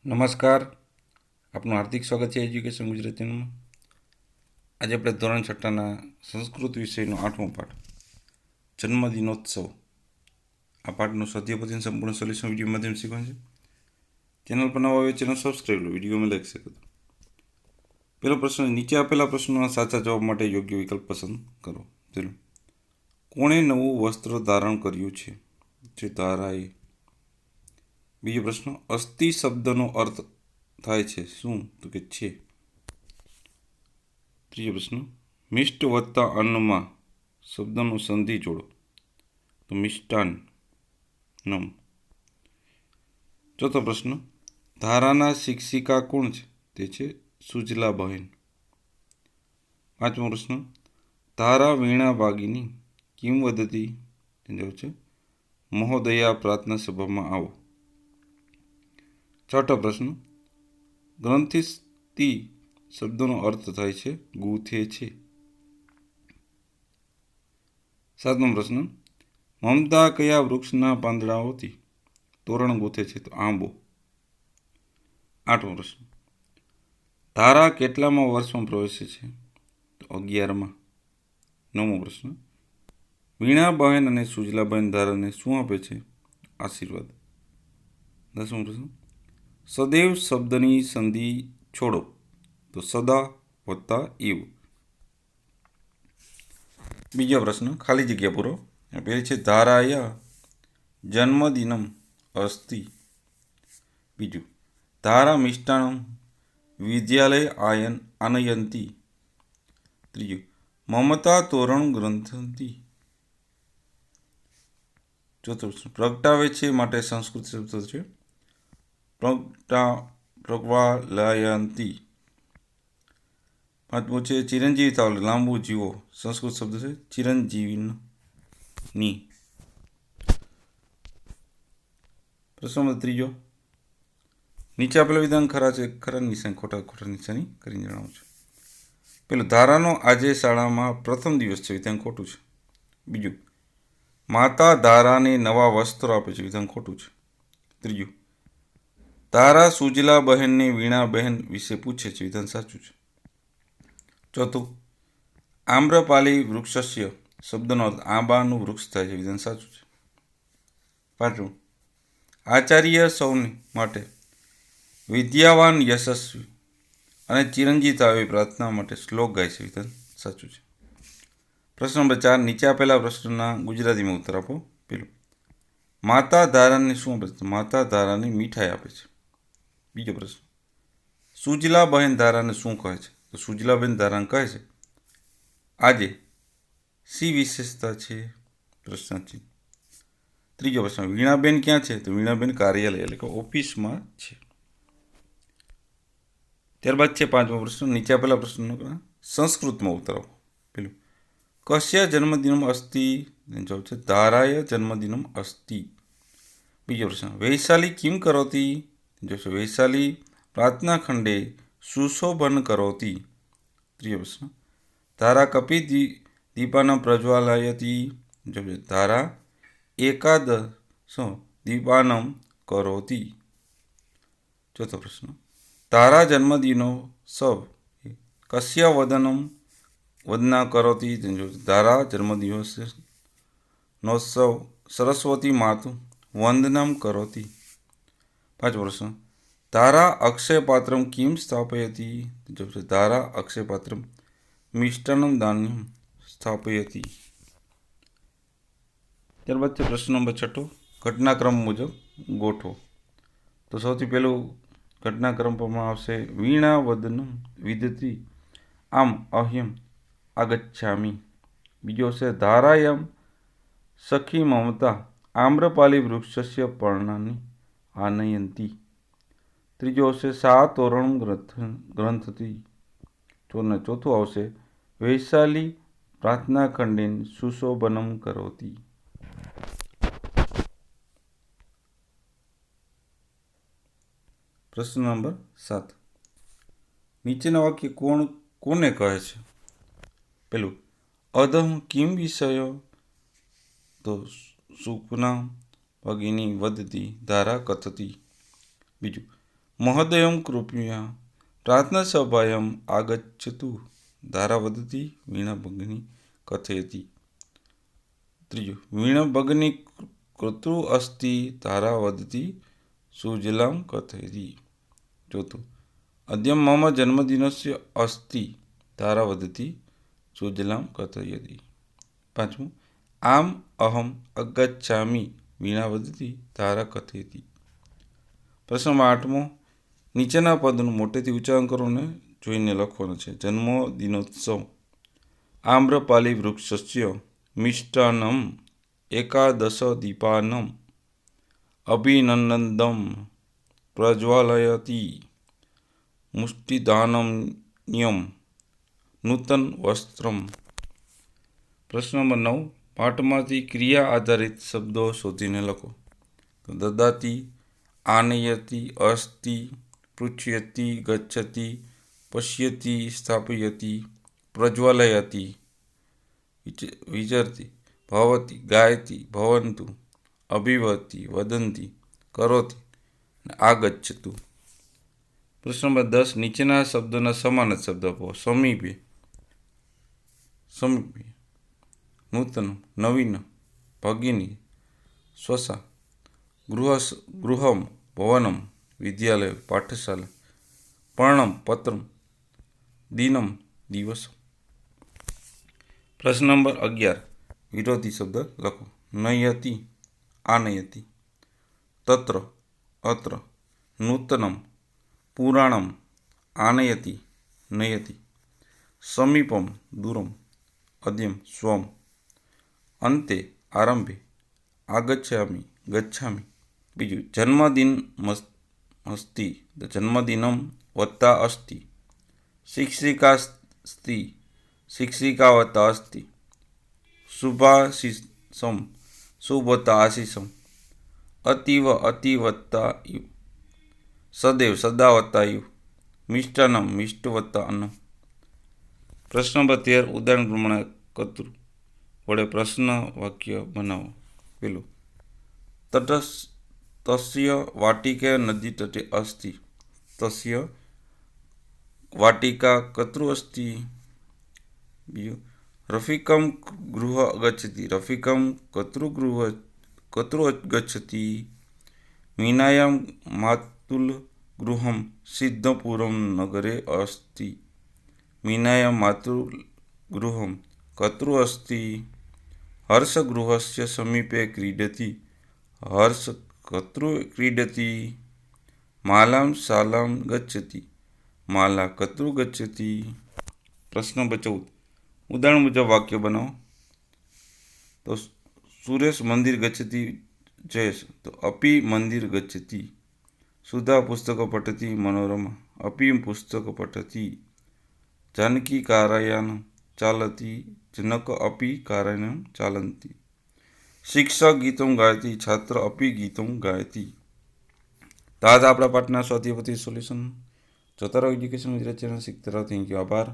નમસ્કાર, આપનું હાર્દિક સ્વાગત છે એજ્યુકેશન ગુજરાતીમાં. આજે આપણે ધોરણ 6ના સંસ્કૃત વિષયનો 8મો પાઠ જન્મદિનોત્સવ આ પાઠનું સ્વાધ્યાયપોથીનું સંપૂર્ણ સોલ્યુશન વિડીયો માધ્યમ શીખવાનું છે. ચેનલ પર નવા આવે ચેનલ સબસ્ક્રાઈબ લો, વિડીયોમાં લાઈક શકો. પહેલો પ્રશ્ન, નીચે આપેલા પ્રશ્નોના સાચા જવાબ માટે યોગ્ય વિકલ્પ પસંદ કરો. ચલો, કોણે નવું વસ્ત્ર ધારણ કર્યું છે? જે ધારાએ. બીજો પ્રશ્ન, અસ્થિ શબ્દનો અર્થ થાય છે શું? તો કે છે. ત્રીજો પ્રશ્ન, મિષ્ટ વત્તા અન્નમાં શબ્દનો સંધિ જોડો. તો મિષ્ટાન નમ. ચોથો પ્રશ્ન, ધારાના શિક્ષિકા કોણ છે? તે છે સુજલાબહેન. પાંચમો પ્રશ્ન, ધારા વીણા વાગીની કિંવદતી જવાબ છે મહોદયા પ્રાર્થના સભામાં આવો. છઠ્ઠો પ્રશ્ન, ગ્રંથિસ્થી શબ્દનો અર્થ થાય છે ગૂંથે છે. સાતમો પ્રશ્ન, મમતા કયા વૃક્ષના પાંદડાઓથી તોરણ ગૂંથે છે? તો આંબો. આઠમો પ્રશ્ન, ધારા કેટલામાં વર્ષમાં પ્રવેશે છે? તો 11માં. નવમો પ્રશ્ન, વીણાબહેન અને સુજલાબહેન ધારાને શું આપે છે? આશીર્વાદ. દસમો પ્રશ્ન, સદૈવ શબ્દની સંધિ છોડો. તો સદા વત્તા ઇવ. બીજો પ્રશ્ન, ખાલી જગ્યા પૂરો. પહેલી છે ધારાયા જન્મદિનમ અસ્તિ. બીજું, ધારા મિષ્ટાનમ વિદ્યાલય આનયંતી. ત્રીજું, મમતા તોરણ ગ્રંથંતી. ચોથો પ્રશ્ન, પ્રગટાવે છે માટે સંસ્કૃત શબ્દ છે પ્રગ્વાલયંતી. પાંચમું છે ચિરંજીવી થાવ લાંબુ જીવો. સંસ્કૃત શબ્દ છે ચિરંજીવની. પ્રશ્ન નંબર ત્રીજો, નીચે આપેલા વિધાન ખરા છે ખરા નિશાની ખોટા નિશાની કરીને જણાવું છું. પેલું, ધારાનો આજે શાળામાં પ્રથમ દિવસ છે, વિધાન ખોટું છે. બીજું, માતા ધારાને નવા વસ્ત્રો આપે છે, વિધાન ખોટું છે. ત્રીજું, ધારા સુજલા બહેનને વીણા બહેન વિશે પૂછે છે, વિધાન સાચું છે. ચોથું, આમ્રપાલી વૃક્ષસ્ય શબ્દનો અર્થ આંબાનું વૃક્ષ થાય છે, વિધાન સાચું છે. પાંચમું, આચાર્ય સૌને માટે વિદ્યાવાન યશસ્વી અને ચિરંજીવ આવે પ્રાર્થના માટે શ્લોક ગાય છે, વિધાન સાચું છે. પ્રશ્ન નંબર 4, નીચે આપેલા પ્રશ્નના ગુજરાતીમાં ઉત્તર આપો. પેલું, માતા ધારાને શું આપે છે? માતા ધારાને મીઠાઈ આપે છે. બીજો પ્રશ્ન, સુજલાબહેન ધારાને શું કહે છે? તો સુજલાબહેન ધારાને કહે છે આજે સી વિશેષતા છે? પ્રશ્નાર્થ. ત્રીજો પ્રશ્ન, વીણાબેન ક્યાં છે? તો વીણાબેન કાર્યાલય એટલે કે ઓફિસમાં છે. ત્યારબાદ છે પાંચમો પ્રશ્ન, નીચે આપેલા પ્રશ્નનો સંસ્કૃતમાં ઉત્તર આપો. પેલું, કસ્ય જન્મદિનમ અસ્તિ? જવાબ છે ધારાય જન્મદિનમ અસ્તિ. બીજો પ્રશ્ન, વૈશાલી કિમ કરોતી? જવાબ છે વૈશાલી પ્રાર્થના ખંડે સુશોભન કરોતી. ત્રીજો પ્રશ્ન, ધારા કપિ દીપાના પ્રજ્વાલયતી. જવાબ છે ધારા એકાદશ દીપાનમ કરોતી. ચોથો પ્રશ્ન, ધારા જન્મદિનોત્સવ કસ્ય વદના કરોતી? ધારા જન્મદિનોત્સવ સરસ્વતી માતુ વંદનમ કરોતી. પાંચમો પ્રશ્ન, ધારા અક્ષયપાત્રમ કિમ સ્થાપયતી? ધારા અક્ષયપાત્રમ મિષ્ટાન્નમ દાન્યમ સ્થાપયતી. ત્યારબાદ છે પ્રશ્ન નંબર 6, ઘટનાક્રમ મુજબ ગોઠવો. તો સૌથી પહેલું ઘટનાક્રમ પ્રમાણે આવશે વીણા વદનમ વિદતી આમ અહ્યમ આગચ્છામી. બીજો છે ધારાયમ સખી મમતા આમ્રપાલી વૃક્ષસ્ય પર્ણાની આનયંતી. ત્રીજો આવશે સા તોરણ ગ્રંથથી. ચોથું આવશે વૈશાલી પ્રાર્થના ખંડેન સુશોભનમ કરોતી. પ્રશ્ન નંબર 7, નીચેના વાક્ય કોને કહે છે? પેલું, અધમ કિમ વિષય? તો સુપના ભગિની વદતી ધારા કથતી. બીજું, મહોદયં કૃપયા પ્રાર્થનાસભાયામ આગચ્છતુ ધારા વદતી વીણા ભગિની કથયતી. ત્રીજું, વીણા ભગિની કૃતુ અસ્તિ ધારા વદતી સુજલામ કથયતી. ચોથું, અદ્ય મમ જન્મદિનસ્ય અસ્તિ ધારા વદતી સુજલામ કથયતી. પાંચમું, આમ અહમ અગચ્છામિ વીણા વદતી ધારા કથયતી. પ્રશ્ન નંબર 8મો, નીચેના પદનું મોટેથી ઉચ્ચારણ કરો ને જોઈને લખવાનું છે. જન્મ દિનોત્સવ. આમ્રપાલી વૃક્ષસ્ય મિષ્ટાન્નમ એકાદશ દીપાનમ અભિનંદનમ પ્રજ્વાલયતિ મુષ્ટિદાનમ્યમ નૂતન વસ્ત્રમ. પ્રશ્ન નંબર 9, પાઠમાંથી ક્રિયા આધારિત શબ્દો શોધીને લખો. તો દદાતી, આનયતિ, અસ્તિ, પૃચ્છયતિ, ગચ્છતિ, પશ્યતિ, સ્થાપયતિ, પ્રજ્વલયતિ, વિચરતિ, ભવતિ, ગાયતિ, ભવન્તુ, અભિવતિ, વદંતી, કરોતિ, આગચ્છતુ. પ્રશ્ન નંબર 10, નીચેના શબ્દોના સમાન શબ્દ આપો. સમીપે, સમીપે, નૂતન, નવીન, ભગિની, સ્વસા, ગૃહમ, ભવનમ, વિદ્યાલય, પાઠશાલા, પર્ણમ, પત્રમ, દિનમ, દિવસ. પ્રશ્ન નંબર 11, વિરોધી શબ્દ લખો. નયતિ, આનયતિ, તત્ર, અત્ર, નૂતનમ, પુરાણમ, આનયતિ, નયતિ, સમીપમ, દૂરમ, અદ્યમ, સ્વમ, અંતે, આરંભે, આગચ્છામિ, ગચ્છામિ. બીજું, જન્મદિન અસ્તિ, જન્મદિનમ વત્તા અસ્તિ, શિક્ષિકાસ્તિ, શિક્ષિકા વત્તા અસ્તિ, શુભાશીષમ, શુભ વત્તા આશીષમ, અતીવ, અતિ વત્તા યુ, સદૈવ, સદા વત્તા યુ, મિષ્ટાન્નમ, મિષ્ટ વત્તા અન્નમ. પ્રશ્ન નંબર 13, ઉદાહરણ પ્રમાણે કતૃ વડે પ્રશ્ન વાક્ય બનાવો. પેલું, તસ્ય વાટિકા નદી તટે અસ્તિ. તસ્ય વાટિકા કતૃ અસ્તિ. બીજું, રફીકમ ગૃહ ગચ્છતિ. રફીકમ કતૃ ગચ્છતિ. મીનાયામ માતુલ ગૃહમ સિદ્ધપુરમ નગરે અસ્તિ. મીનાયામ માતુલ ગૃહમ કતૃ અસ્તિ. હર્ષ ગૃહસ્ય સમીપે ક્રીડતિ. હર્ષ કતૃ ક્રીડતિ. માલામ શાલામ ગચ્છતિ. માલા કતૃ ગચ્છતિ. પ્રશ્ન નંબર 14, ઉદાહરણ મુજબ વાક્ય બનાવો. તો સુરેશ મંદિર ગચ્છતિ જયેશ. તો અપી મંદિર ગચ્છતિ. સુધા પુસ્તક પઠતિ. મનોરમા અપી પુસ્તક પઠતિ. જાનકી કારયાન ચાલતી. જનક અપી કારયાન ચાલંતી. શિક્ષક ગીતમ ગાયતી. છાત્ર અપી ગીતમ ગાયતી. તો આજ આપણા પાઠના સ્વાધ્યાય પોથી સોલ્યુશન. જોતા રહો એજ્યુકેશન ગુજરાતી ચેનલ. શીખતા રહો. Thank you. આભાર.